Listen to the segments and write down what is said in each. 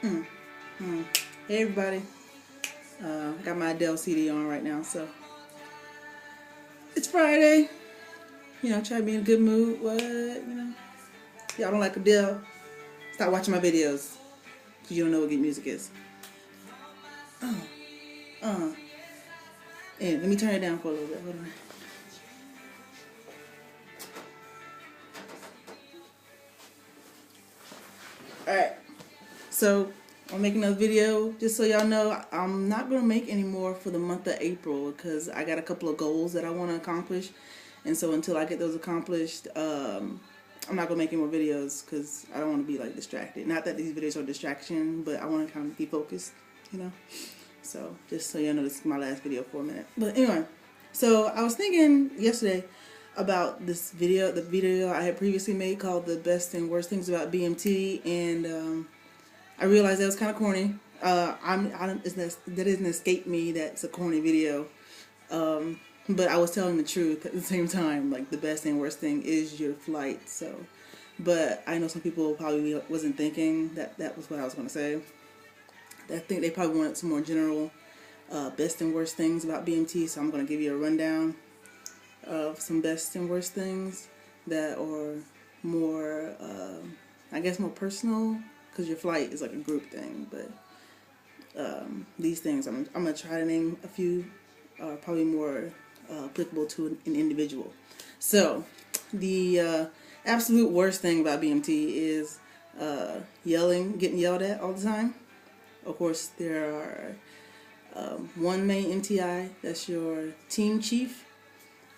Mm, Hey everybody, got my Adele CD on right now, so it's Friday. Try to be in a good mood. Y'all don't like Adele? Stop watching my videos, cause you don't know what good music is. Uh, and let me turn it down for a little bit. Hold on. All right, so I'm making another video just so y'all know I'm not gonna make any more for the month of April because I got a couple of goals that I want to accomplish, and so until I get those accomplished, I'm not gonna make any more videos because I don't want to be like distracted. Not that these videos are distraction, but I want to kind of be focused, you know. So just so y'all know, this is my last video for a minute. But anyway, so I was thinking yesterday about this video, the video I had previously made called "The Best and Worst Things About BMT," and I realized that was kind of corny. That doesn't escape me. That's a corny video. But I was telling the truth at the same time. Like, the best and worst thing is your flight. So, but I know some people probably wasn't thinking that that was what I was going to say. I think they probably wanted some more general best and worst things about BMT. So I'm going to give you a rundown of some best and worst things that are more, I guess, more personal. Because your flight is like a group thing, but these things I'm gonna try to name a few, probably more applicable to an individual. So the absolute worst thing about BMT is getting yelled at all the time. Of course, there are one main MTI, that's your team chief,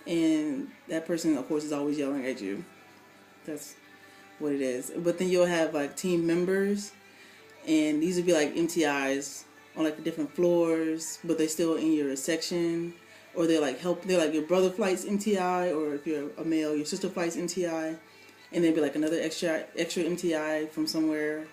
and that person, of course, is always yelling at you. That's what it is. But then you'll have like team members, and these would be like MTIs on like the different floors, but they're still in your section, or they're like your brother flight's MTI, or if you're a male, your sister flight's MTI, and there'd be like another extra MTI from somewhere.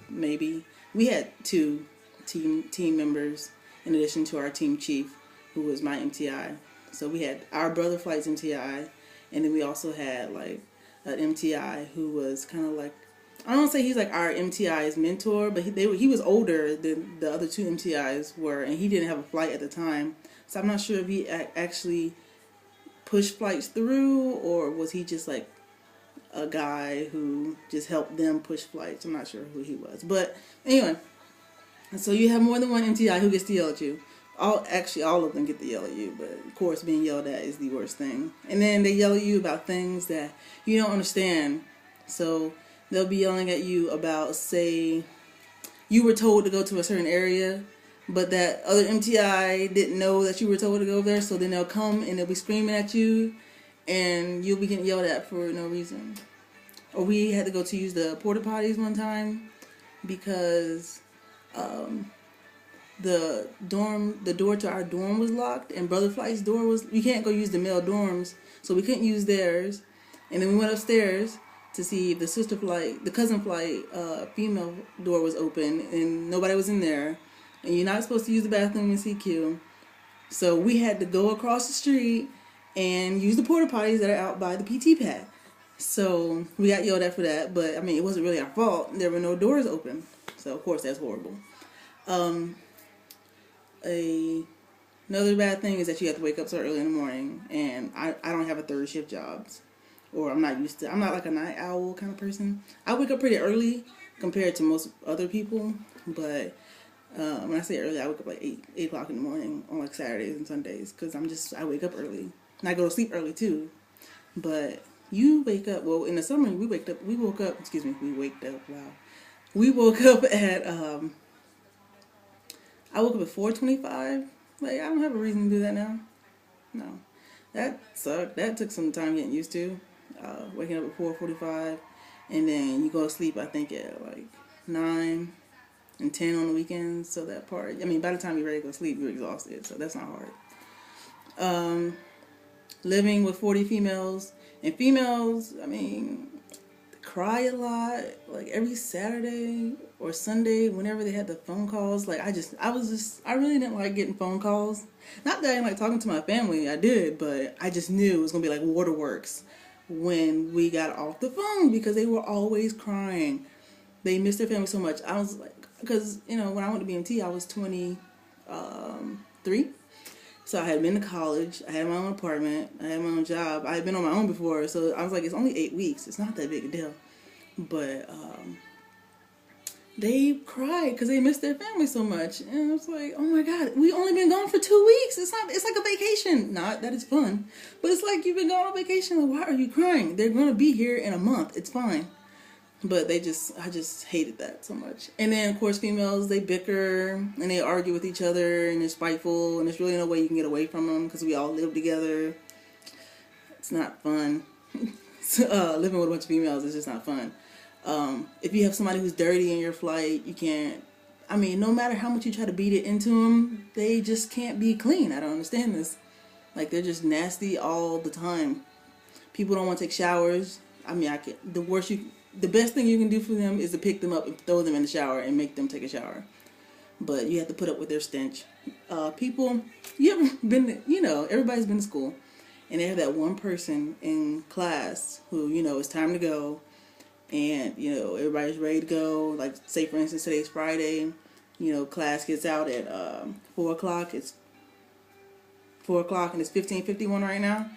Maybe we had two team members in addition to our team chief, who was my MTI. So we had our brother flight's MTI, and then we also had like an MTI who was kind of like, I don't want to say he's like our MTI's mentor, but he was older than the other two MTIs were, and he didn't have a flight at the time. So I'm not sure if he actually pushed flights through, or was he just like a guy who just helped them push flights. I'm not sure who he was. But anyway, so you have more than one MTI who gets to yell at you. All of them get to yell at you, but of course being yelled at is the worst thing. And then they yell at you about things that you don't understand. So they'll be yelling at you about, say, you were told to go to a certain area, but that other MTI didn't know that you were told to go there, so then they'll come and they'll be screaming at you, and you'll be getting yelled at for no reason. Or we had to go to use the porta potties one time because the door to our dorm was locked, and Brother Flight's door was, you can't go use the male dorms, so we couldn't use theirs. And then we went upstairs to see if the cousin flight female door was open, and nobody was in there. And you're not supposed to use the bathroom in CQ, so we had to go across the street and use the porta potties that are out by the PT pad. So we got yelled at for that, but I mean, it wasn't really our fault. There were no doors open, so of course that's horrible. Another bad thing is that you have to wake up so early in the morning, and I don't have a third shift job, or I'm not like a night owl kind of person. I wake up pretty early compared to most other people, but when I say early, I wake up like 8 o'clock in the morning on like Saturdays and Sundays, because I wake up early, and I go to sleep early too. But you wake up, well, in the summer we woke up at I woke up at 4:25. Like, I don't have a reason to do that now. No. That sucked. That took some time getting used to. Waking up at 4:45, and then you go to sleep, I think, at like 9 and 10 on the weekends. So that part, I mean, by the time you're ready to go to sleep, you're exhausted. So that's not hard. Living with 40 females. And females, I mean, cry a lot, like every Saturday or Sunday whenever they had the phone calls. Like, I really didn't like getting phone calls. Not that I didn't like talking to my family, I did, but I just knew it was gonna be like waterworks when we got off the phone, because they were always crying. They missed their family so much. I was like, because, you know, when I went to BMT, I was 23. So I had been to college, I had my own apartment, I had my own job, I had been on my own before, so I was like, it's only 8 weeks, it's not that big a deal. But they cried because they missed their family so much, and I was like, oh my God, we only been gone for 2 weeks. It's like a vacation. Not that it's fun, but it's like you've been gone on vacation. Like, why are you crying? They're gonna be here in a month. It's fine. But I just hated that so much. And then, of course, females, they bicker and they argue with each other and they're spiteful, and there's really no way you can get away from them because we all live together. It's not fun. Living with a bunch of females is just not fun. If you have somebody who's dirty in your flight, you can't, I mean, no matter how much you try to beat it into them, they just can't be clean. I don't understand this. Like, they're just nasty all the time. People don't want to take showers. I mean, the best thing you can do for them is to pick them up and throw them in the shower and make them take a shower. But you have to put up with their stench. People, you ever been, you know, everybody's been to school, and they have that one person in class who, you know, it's time to go, and, you know, everybody's ready to go. Like, say, for instance, today's Friday, you know, class gets out at 4 o'clock. It's 4 o'clock, and it's 15:51 right now.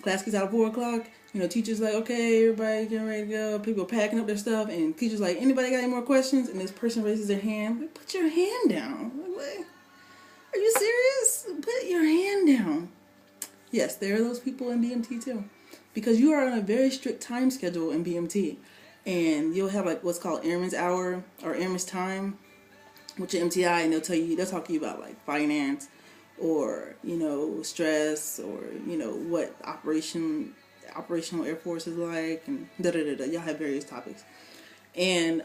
Class gets out at 4 o'clock. You know, teacher's like, okay, everybody getting ready to go. People are packing up their stuff, and teacher's like, anybody got any more questions? And this person raises their hand. Like, put your hand down. Like, what? Are you serious? Put your hand down. Yes, there are those people in BMT too, because you are on a very strict time schedule in BMT, and you'll have like what's called airman's hour or airman's time with your MTI, and they'll talk to you about like finance, or, you know, stress, or, you know, what operational Air Force is like, and Y'all have various topics. And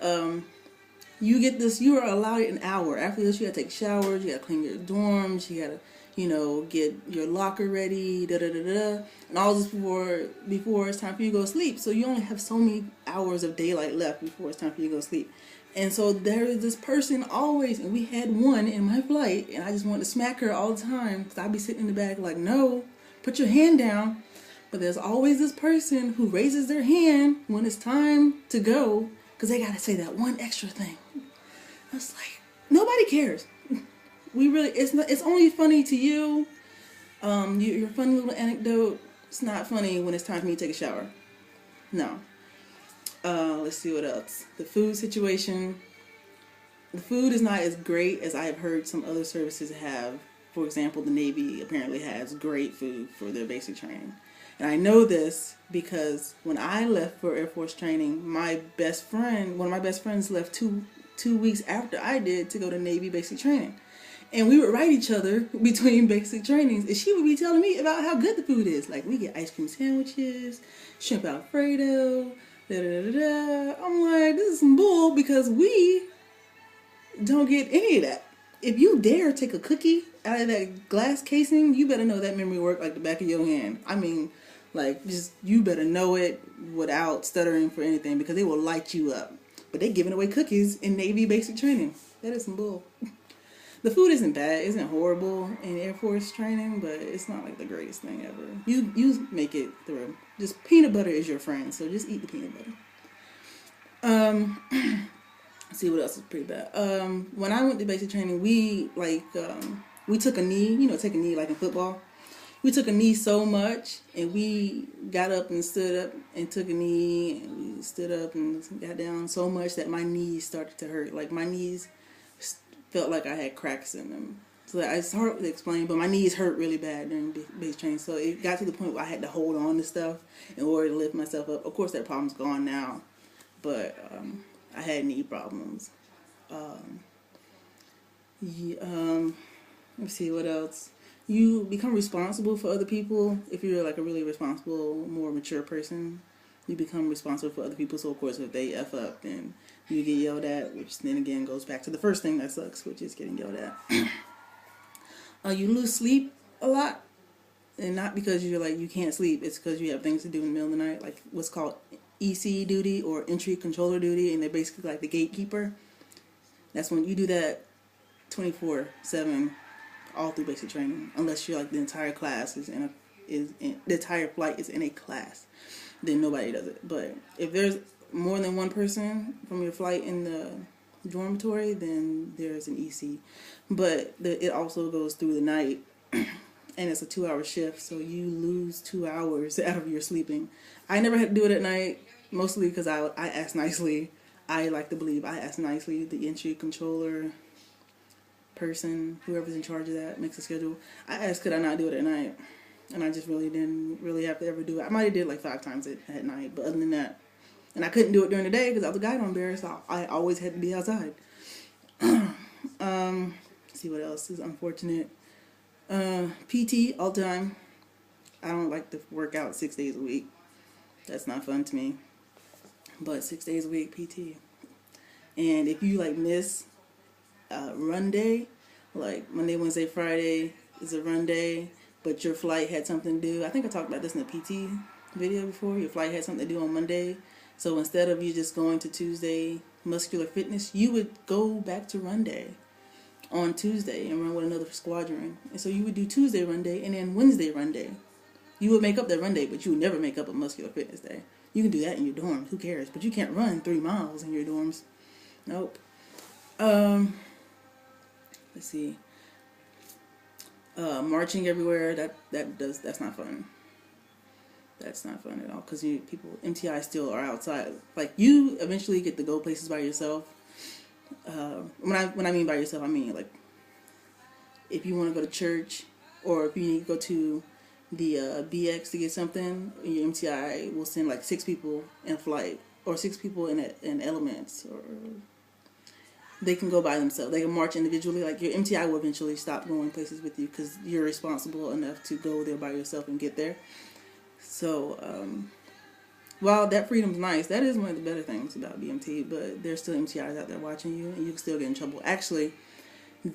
you are allowed an hour. After this, you gotta take showers, you gotta clean your dorms, you gotta, you know, get your locker ready, and all this before it's time for you to go to sleep. So you only have so many hours of daylight left before it's time for you to go to sleep. And so there is this person always, and we had one in my flight, and I just wanted to smack her all the time, because I'd be sitting in the back like, no, put your hand down. But there's always this person who raises their hand when it's time to go, because they got to say that one extra thing. I was like, nobody cares. It's only funny to you. Your funny little anecdote, it's not funny when it's time for me to take a shower. No. Let's see what else. The food situation. The food is not as great as I have heard some other services have. For example, the Navy apparently has great food for their basic training. And I know this because when I left for Air Force training, one of my best friends left two weeks after I did to go to Navy basic training. And we would write each other between basic trainings, and she would be telling me about how good the food is. Like, we get ice cream sandwiches, shrimp Alfredo, I'm like, this is some bull, because we don't get any of that. If you dare take a cookie out of that glass casing, you better know that memory worked like the back of your hand. I mean, like, just, you better know it without stuttering for anything, because they will light you up. But they giving away cookies in Navy basic training. That is some bull. The food isn't bad, isn't horrible in Air Force training, but it's not like the greatest thing ever. You make it through. Just peanut butter is your friend, so just eat the peanut butter. Let's see what else is pretty bad. When I went to basic training, we took a knee. You know, take a knee like in football. We took a knee so much, and we got up and stood up and took a knee, and we stood up and got down so much that my knees started to hurt. Like, my knees felt like I had cracks in them. So it's hard to explain, but my knees hurt really bad during basic training. So it got to the point where I had to hold on to stuff in order to lift myself up. Of course, that problem's gone now, but I had knee problems. Let's see what else. You become responsible for other people. If you're like a really responsible, more mature person, you become responsible for other people. So of course, if they F up, then you get yelled at, which then again goes back to the first thing that sucks, which is getting yelled at. You lose sleep a lot, and not because you're like, you can't sleep. It's because you have things to do in the middle of the night, like what's called EC duty or entry controller duty, and they're basically like the gatekeeper. That's when you do that 24/7 all through basic training, unless you're like the entire class the entire flight is in a class, then nobody does it. But if there's more than one person from your flight in the dormitory, then there's an EC. But it also goes through the night, and it's a 2-hour shift, so you lose 2 hours out of your sleeping. I never had to do it at night, mostly because I asked nicely. I like to believe I asked nicely. The entry controller person, whoever's in charge of that, makes a schedule. I asked could I not do it at night, and I just really didn't really have to ever do it. I might have did like 5 times at night, but other than that, and I couldn't do it during the day because I was a guide on bear, so I always had to be outside. See what else is unfortunate. PT all the time. I don't like to work out 6 days a week. That's not fun to me. But 6 days a week PT. And if you like miss run day, like Monday, Wednesday, Friday is a run day, but your flight had something to do. I think I talked about this in the PT video before. Your flight had something to do on Monday. So instead of you just going to Tuesday muscular fitness, you would go back to run day on Tuesday and run with another squadron. And so you would do Tuesday run day and then Wednesday run day. You would make up that run day, but you would never make up a muscular fitness day. You can do that in your dorms, who cares? But you can't run 3 miles in your dorms. Nope. Let's see. Marching everywhere, that's not fun. That's not fun at all, because people, MTI still are outside. Like, you eventually get to go places by yourself. When I mean by yourself, I mean, like, if you want to go to church, or if you need to go to the BX to get something, your MTI will send like 6 people in a flight, or 6 people in elements, or they can go by themselves. They can march individually. Like, your MTI will eventually stop going places with you because you're responsible enough to go there by yourself and get there. So, while that freedom's nice, that is one of the better things about BMT, but there's still MTIs out there watching you, and you can still get in trouble. Actually,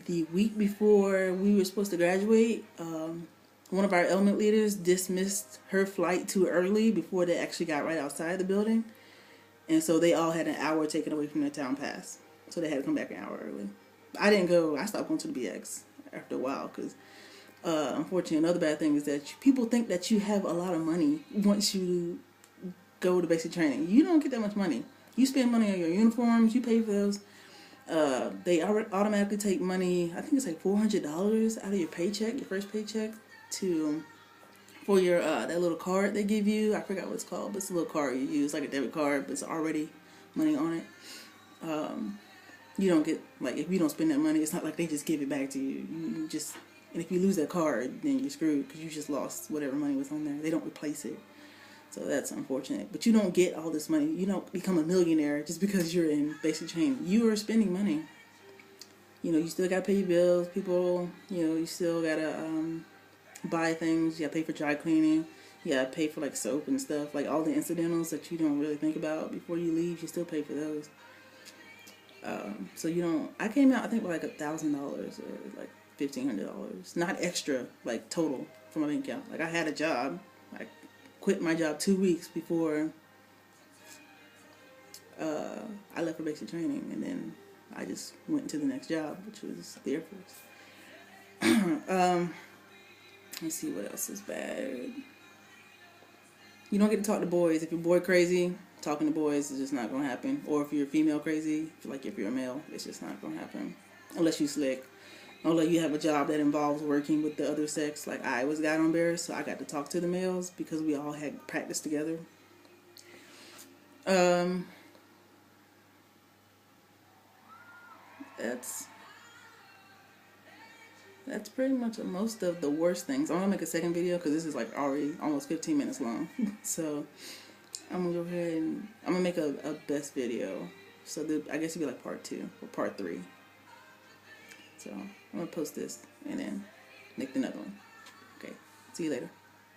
the week before we were supposed to graduate, one of our element leaders dismissed her flight too early before they actually got right outside the building, and so they all had an hour taken away from their town pass, so they had to come back an hour early. I didn't go. I stopped going to the BX after a while because unfortunately, another bad thing is that people think that you have a lot of money once you go to basic training. You don't get that much money. You spend money on your uniforms. You pay for those. They automatically take money. I think it's like $400 out of your paycheck, your first paycheck, for your that little card they give you. I forgot what it's called, but it's a little card you use, like a debit card, but it's already money on it. You don't get, like, if you don't spend that money, it's not like they just give it back to you. You just, and if you lose that card, then you're screwed because you just lost whatever money was on there. They don't replace it. So that's unfortunate. But you don't get all this money. You don't become a millionaire just because you're in basic training. You are spending money. You know, you still got to pay your bills. People, you know, you still got to buy things. You got to pay for dry cleaning. You got to pay for, like, soap and stuff. Like, all the incidentals that you don't really think about before you leave, you still pay for those. So you don't, I came out, I think, with like $1,000 or like $1,500. Not extra, like, total from my bank account. Like, I had a job. I quit my job 2 weeks before I left for basic training, and then I just went to the next job, which was the Air Force. Let's see what else is bad. You don't get to talk to boys. If you're boy crazy, talking to boys is just not going to happen. Or if you're female crazy, like if you're a male, it's just not going to happen. Unless you slick. Unless you have a job that involves working with the other sex. Like, I was guide on bears, so I got to talk to the males because we all had practice together. That's pretty much most of the worst things. I'm going to make a second video because this is like already almost 15 minutes long. So I'm going to go ahead and I'm going to make a best video. So I guess it'd be like part 2 or part 3. So I'm going to post this and then make another one. Okay, see you later.